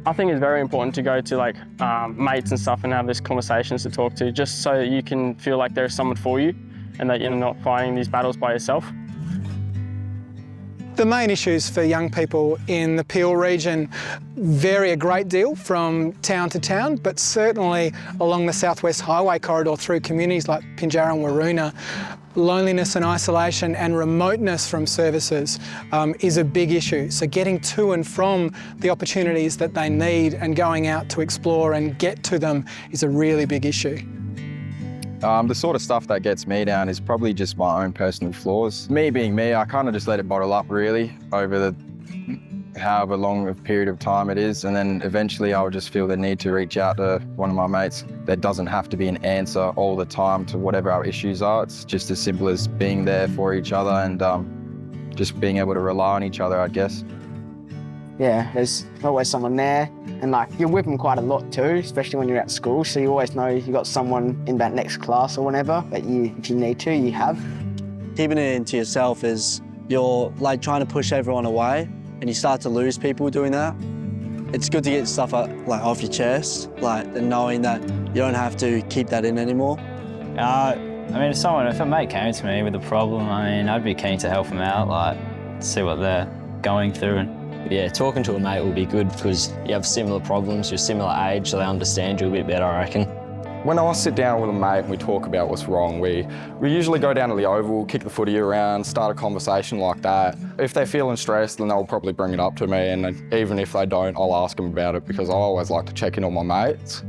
I think it's very important to go to like mates and stuff and have these conversations to talk to, just so that you can feel like there's someone for you and that you're not fighting these battles by yourself. The main issues for young people in the Peel region vary a great deal from town to town, but certainly along the Southwest Highway corridor through communities like Pinjarra and Waroona, loneliness and isolation and remoteness from services is a big issue. So getting to and from the opportunities that they need and going out to explore and get to them is a really big issue. The sort of stuff that gets me down is probably just my own personal flaws. Me being me, I kind of just let it bottle up really over the however long a period of time it is, and then eventually I'll just feel the need to reach out to one of my mates. There doesn't have to be an answer all the time to whatever our issues are. It's just as simple as being there for each other and just being able to rely on each other, I guess. Yeah, there's always someone there, and like you're with them quite a lot too, especially when you're at school, so you always know you've got someone in that next class or whatever that if you need to, you have. Keeping it into yourself is you're like trying to push everyone away and you start to lose people doing that. It's good to get stuff like off your chest, and knowing that you don't have to keep that in anymore. I mean, if a mate came to me with a problem, I'd be keen to help them out, see what they're going through. And yeah, talking to a mate will be good because you have similar problems, you're similar age, so they understand you a bit better, I reckon. When I sit down with a mate and we talk about what's wrong, we usually go down to the oval, kick the footy around, start a conversation like that. If they're feeling stressed, then they'll probably bring it up to me, and even if they don't, I'll ask them about it because I always like to check in on my mates.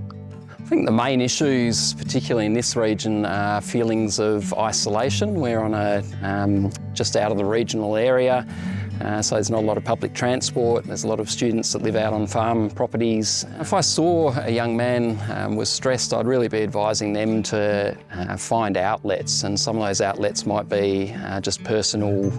I think the main issues, particularly in this region, are feelings of isolation. We're on just out of the regional area. So there's not a lot of public transport. There's a lot of students that live out on farm properties. If I saw a young man was stressed, I'd really be advising them to find outlets, and some of those outlets might be just personal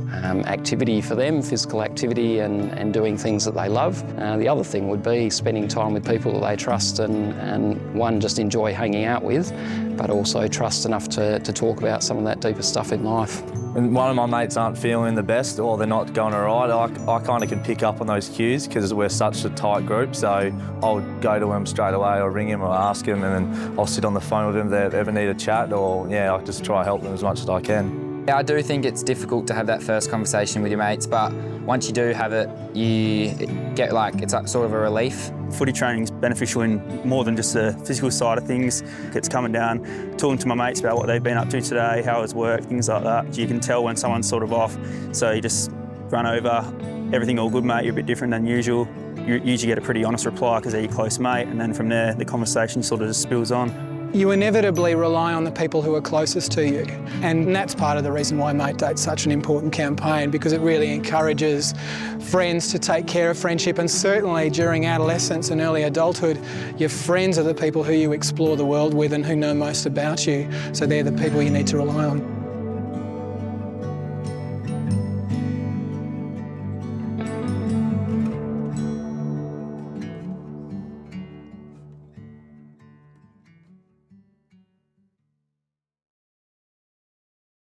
activity for them, physical activity and doing things that they love. The other thing would be spending time with people that they trust and one, just enjoy hanging out with, but also trust enough to talk about some of that deeper stuff in life. When one of my mates aren't feeling the best or they're not going all right, I kind of can pick up on those cues because we're such a tight group. So I'll go to him straight away or ring him or ask him, and then I'll sit on the phone with him if they ever need a chat, or yeah, I'll just try to help them as much as I can. I do think it's difficult to have that first conversation with your mates, but once you do have it, you get it's like sort of a relief. Footy training's beneficial in more than just the physical side of things. It's coming down, talking to my mates about what they've been up to today, how it's worked, things like that. You can tell when someone's sort of off, so you just run over, everything all good, mate, you're a bit different than usual. You usually get a pretty honest reply because they're your close mate, and then from there, the conversation sort of just spills on. You inevitably rely on the people who are closest to you, and that's part of the reason why Mate Date's such an important campaign, because it really encourages friends to take care of friendship, and certainly during adolescence and early adulthood, your friends are the people who you explore the world with and who know most about you, so they're the people you need to rely on.